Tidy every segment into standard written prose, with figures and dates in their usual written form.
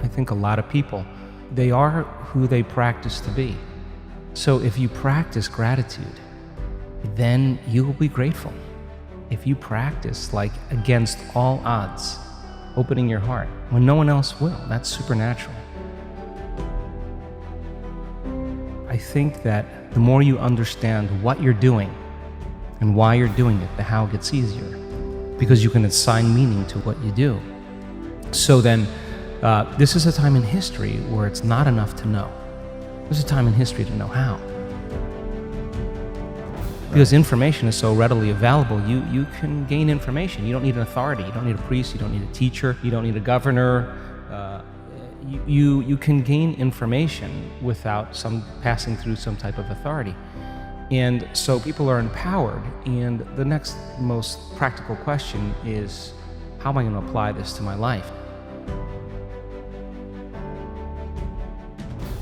I think a lot of people, they are who they practice to be. So if you practice gratitude, then you will be grateful. If you practice like against all odds, opening your heart when no one else will, that's supernatural. I think that the more you understand what you're doing and why you're doing it, the how gets easier, because you can assign meaning to what you do. So then, this is a time in history where it's not enough to know. There's a time in history to know how. Because information is so readily available, you can gain information. You don't need an authority. You don't need a priest. You don't need a teacher. You don't need a governor. You can gain information without passing through some type of authority. And so people are empowered. And the next most practical question is, how am I going to apply this to my life?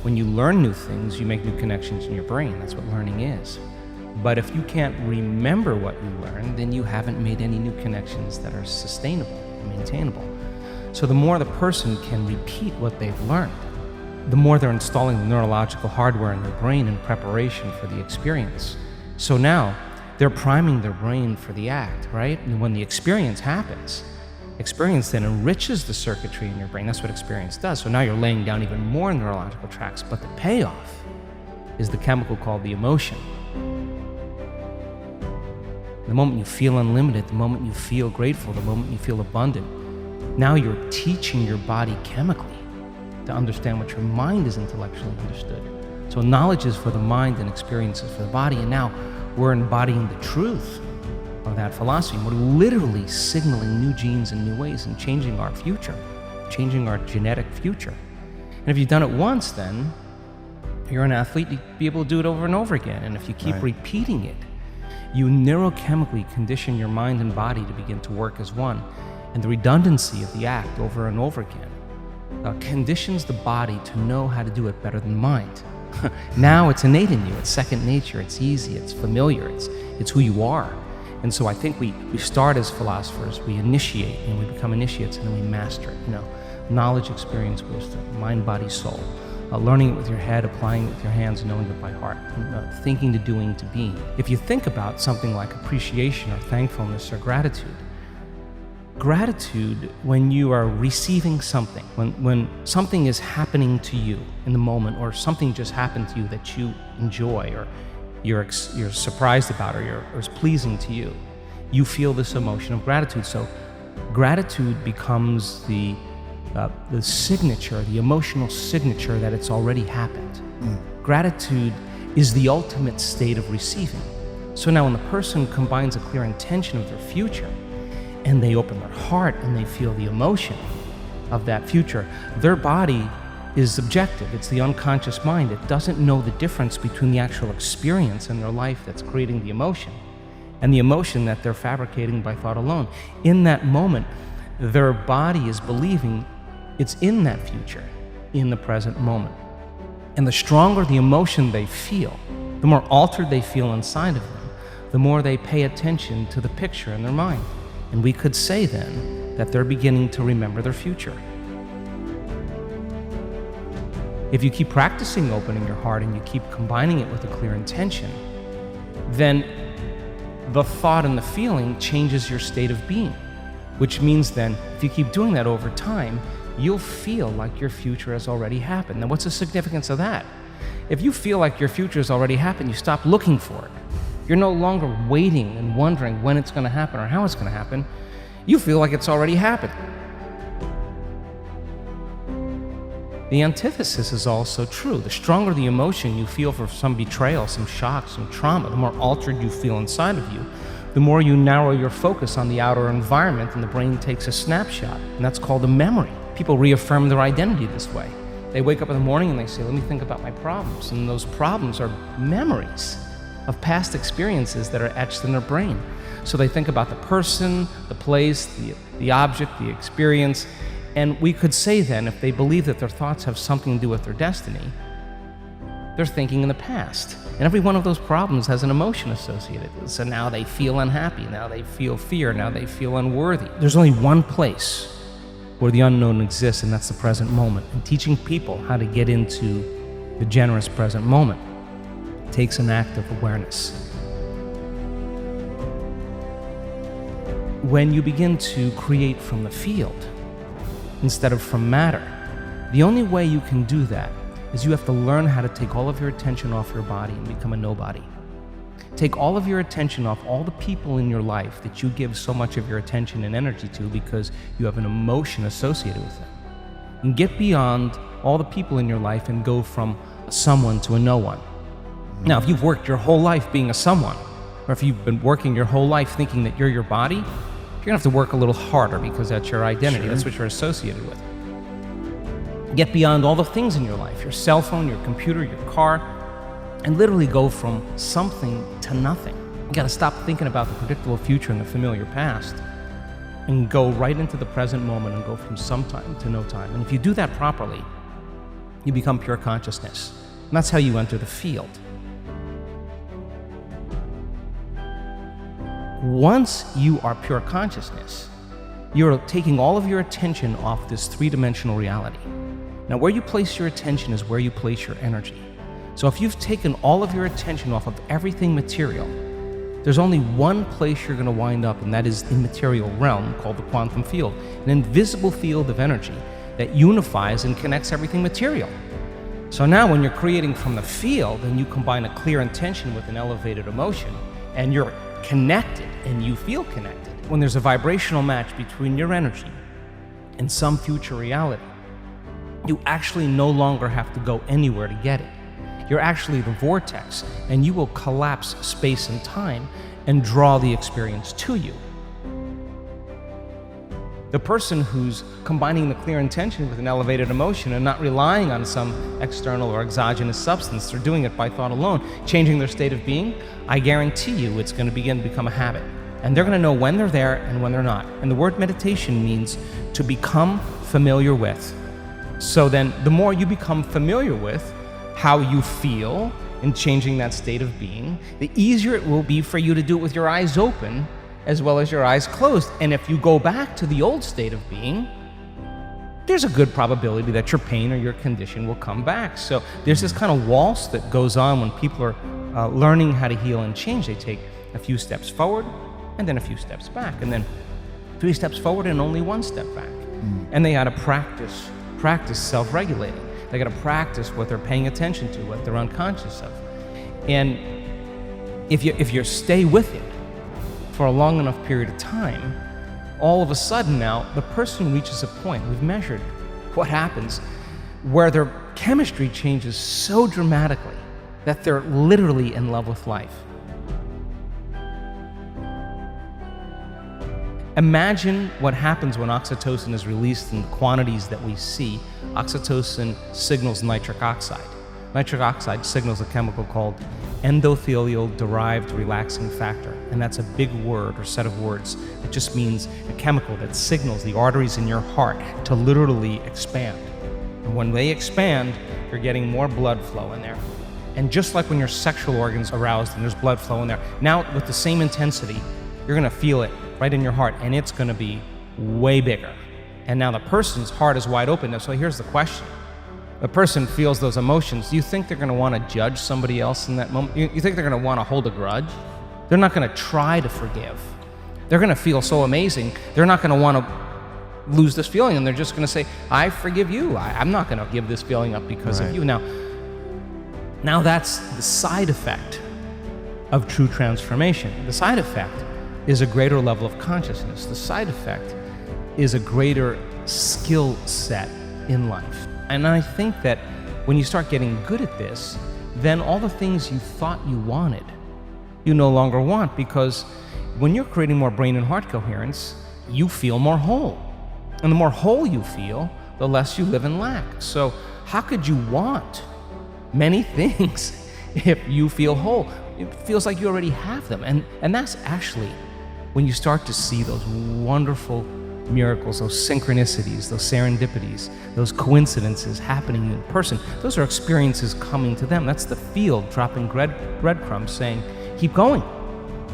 When you learn new things, you make new connections in your brain. That's what learning is. But if you can't remember what you learned, then you haven't made any new connections that are sustainable and maintainable. So the more the person can repeat what they've learned, the more they're installing the neurological hardware in their brain in preparation for the experience. So now they're priming their brain for the act, right? And when the experience happens, experience then enriches the circuitry in your brain. That's what experience does. So now you're laying down even more neurological tracks, but the payoff is the chemical called the emotion. The moment you feel unlimited, the moment you feel grateful, the moment you feel abundant, now you're teaching your body chemically to understand what your mind is intellectually understood. So knowledge is for the mind and experience is for the body. And now we're embodying the truth of that philosophy. We're literally signaling new genes in new ways and changing our future, changing our genetic future. And if you've done it once, then you're an athlete, you'll be able to do it over and over again. And if you keep repeating it, you neurochemically condition your mind and body to begin to work as one. And the redundancy of the act over and over again conditions the body to know how to do it better than the mind. Now it's innate in you, it's second nature, it's easy, it's familiar, it's who you are. And so I think we start as philosophers, we initiate, and we become initiates, and then we master it. Knowledge, experience, wisdom, mind, body, soul. Learning it with your head, applying it with your hands, knowing it by heart, thinking to doing to being. If you think about something like appreciation or thankfulness or gratitude, when you are receiving something, when something is happening to you in the moment, or something just happened to you that you enjoy, or you're surprised about, or is pleasing to you, you feel this emotion of gratitude. So gratitude becomes the signature, the emotional signature that it's already happened. Gratitude is the ultimate state of receiving. So now when the person combines a clear intention of their future, and they open their heart and they feel the emotion of that future, their body is objective. It's the unconscious mind. It doesn't know the difference between the actual experience in their life that's creating the emotion and the emotion that they're fabricating by thought alone. In that moment, their body is believing it's in that future, in the present moment. And the stronger the emotion they feel, the more altered they feel inside of them, the more they pay attention to the picture in their mind. And we could say then that they're beginning to remember their future. If you keep practicing opening your heart and you keep combining it with a clear intention, then the thought and the feeling changes your state of being, which means then if you keep doing that over time, you'll feel like your future has already happened. Now, what's the significance of that? If you feel like your future has already happened, you stop looking for it. You're no longer waiting and wondering when it's going to happen or how it's going to happen. You feel like it's already happened. The antithesis is also true. The stronger the emotion you feel for some betrayal, some shock, some trauma, the more altered you feel inside of you, the more you narrow your focus on the outer environment, and the brain takes a snapshot, and that's called a memory. People reaffirm their identity this way. They wake up in the morning and they say, let me think about my problems. And those problems are memories of past experiences that are etched in their brain. So they think about the person, the place, the object, the experience. And we could say then, if they believe that their thoughts have something to do with their destiny, they're thinking in the past. And every one of those problems has an emotion associated with it. So now they feel unhappy, now they feel fear, now they feel unworthy. There's only one place where the unknown exists, and that's the present moment. And teaching people how to get into the generous present moment takes an act of awareness. When you begin to create from the field instead of from matter, the only way you can do that is you have to learn how to take all of your attention off your body and become a nobody. Take all of your attention off all the people in your life that you give so much of your attention and energy to because you have an emotion associated with them. And get beyond all the people in your life and go from a someone to a no one. Now, if you've worked your whole life being a someone, or if you've been working your whole life thinking that you're your body, you're gonna have to work a little harder because that's your identity. That's what you're associated with. Get beyond all the things in your life, your cell phone, your computer, your car, and literally go from something to nothing. You gotta stop thinking about the predictable future and the familiar past and go right into the present moment and go from some time to no time. And if you do that properly, you become pure consciousness. And that's how you enter the field. Once you are pure consciousness, you're taking all of your attention off this three-dimensional reality. Now, where you place your attention is where you place your energy. So if you've taken all of your attention off of everything material, there's only one place you're going to wind up, and that is the material realm called the quantum field, an invisible field of energy that unifies and connects everything material. So now when you're creating from the field and you combine a clear intention with an elevated emotion, and you're connected and you feel connected, when there's a vibrational match between your energy and some future reality, you actually no longer have to go anywhere to get it. You're actually the vortex, and you will collapse space and time and draw the experience to you. The person who's combining the clear intention with an elevated emotion and not relying on some external or exogenous substance, they're doing it by thought alone, changing their state of being, I guarantee you it's going to begin to become a habit. And they're going to know when they're there and when they're not. And the word meditation means to become familiar with. So then the more you become familiar with how you feel in changing that state of being, the easier it will be for you to do it with your eyes open as well as your eyes closed. And if you go back to the old state of being, there's a good probability that your pain or your condition will come back. So there's this kind of waltz that goes on when people are learning how to heal and change. They take a few steps forward and then a few steps back, and then 3 steps forward and only 1 step back. And they got to practice self-regulating. They got to practice what they're paying attention to, what they're unconscious of. And if you stay with it for a long enough period of time, all of a sudden now the person reaches a point, we've measured what happens, where their chemistry changes so dramatically that they're literally in love with life. Imagine what happens when oxytocin is released in the quantities that we see. Oxytocin signals nitric oxide. Nitric oxide signals a chemical called endothelial-derived relaxing factor. And that's a big word or set of words. It just means a chemical that signals the arteries in your heart to literally expand. And when they expand, you're getting more blood flow in there. And just like when your sexual organs are aroused and there's blood flow in there, now with the same intensity, you're going to feel it right in your heart, and it's going to be way bigger. And now the person's heart is wide open. So here's the question. The person feels those emotions. Do you think they're going to want to judge somebody else in that moment? You think they're going to want to hold a grudge? They're not going to try to forgive. They're going to feel so amazing. They're not going to want to lose this feeling, and they're just going to say, I forgive you. I'm not going to give this feeling up because of you. Now that's the side effect of true transformation. The side effect is a greater level of consciousness. The side effect is a greater skill set in life. And I think that when you start getting good at this, then all the things you thought you wanted, you no longer want, because when you're creating more brain and heart coherence, you feel more whole. And the more whole you feel, the less you live in lack. So how could you want many things if you feel whole? It feels like you already have them. And that's actually when you start to see those wonderful miracles, those synchronicities, those serendipities, those coincidences happening in person. Those are experiences coming to them. That's the field dropping breadcrumbs saying, keep going,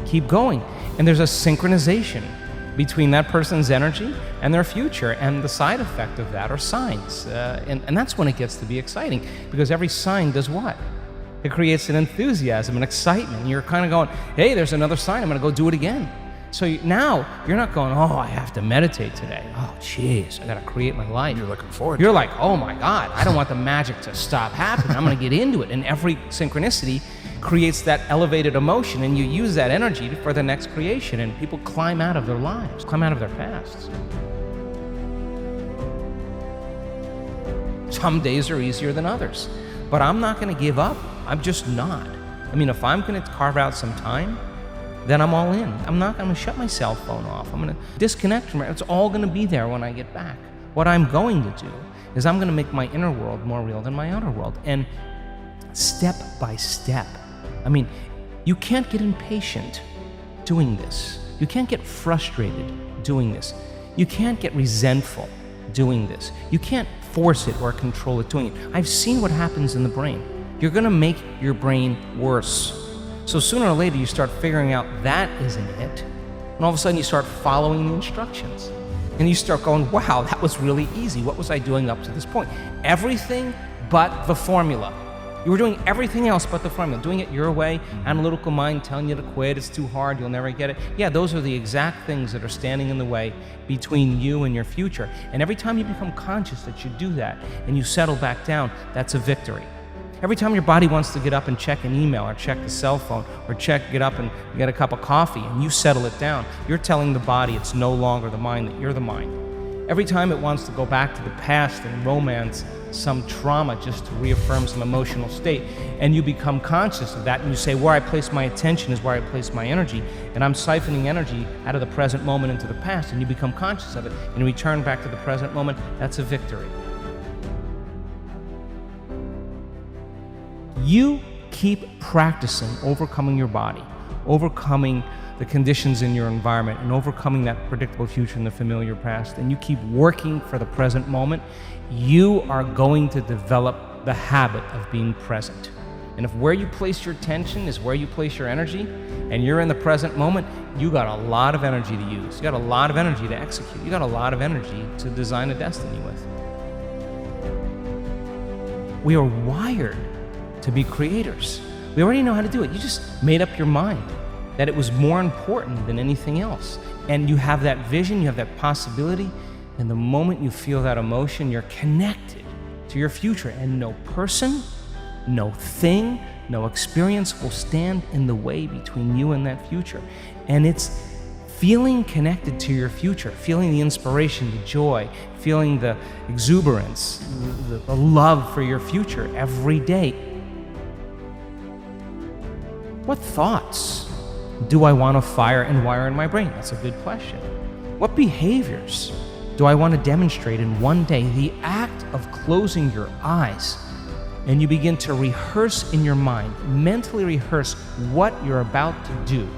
keep going. And there's a synchronization between that person's energy and their future, and the side effect of that are signs. And that's when it gets to be exciting, because every sign does what? It creates an enthusiasm, an excitement. You're kind of going, hey, there's another sign, I'm going to go do it again. So now you're not going, oh, I have to meditate today. Oh, jeez, I got to create my life. You're looking forward You're to like, oh my God, I don't want the magic to stop happening. I'm going to get into it. And every synchronicity creates that elevated emotion, and you use that energy for the next creation, and people climb out of their lives, climb out of their pasts. Some days are easier than others, but I'm not going to give up. I'm just not. I mean, if I'm going to carve out some time, then I'm all in. I'm going to shut my cell phone off. I'm going to disconnect from it. It's all going to be there when I get back. What I'm going to do is I'm going to make my inner world more real than my outer world. And step by step, I mean, you can't get impatient doing this. You can't get frustrated doing this. You can't get resentful doing this. You can't force it or control it doing it. I've seen what happens in the brain. You're going to make your brain worse. So sooner or later, you start figuring out that isn't it. And all of a sudden, you start following the instructions. And you start going, wow, that was really easy. What was I doing up to this point? Everything but the formula. You were doing everything else but the formula, doing it your way, analytical mind telling you to quit, it's too hard, you'll never get it. Yeah, those are the exact things that are standing in the way between you and your future. And every time you become conscious that you do that and you settle back down, that's a victory. Every time your body wants to get up and check an email or check the cell phone or get up and get a cup of coffee and you settle it down, you're telling the body it's no longer the mind, that you're the mind. Every time it wants to go back to the past and romance some trauma just to reaffirm some emotional state, and you become conscious of that and you say, where I place my attention is where I place my energy, and I'm siphoning energy out of the present moment into the past, and you become conscious of it and return back to the present moment, that's a victory. You keep practicing overcoming your body, overcoming the conditions in your environment, and overcoming that predictable future and the familiar past, and you keep working for the present moment, you are going to develop the habit of being present. And if where you place your attention is where you place your energy, and you're in the present moment, you got a lot of energy to use. You got a lot of energy to execute. You got a lot of energy to design a destiny with. We are wired to be creators. We already know how to do it. You just made up your mind that it was more important than anything else. And you have that vision, you have that possibility, and the moment you feel that emotion, you're connected to your future, and no person, no thing, no experience will stand in the way between you and that future. And it's feeling connected to your future, feeling the inspiration, the joy, feeling the exuberance, the love for your future every day. What thoughts do I want to fire and wire in my brain? That's a good question. What behaviors do I want to demonstrate in one day? The act of closing your eyes and you begin to rehearse in your mind, mentally rehearse what you're about to do.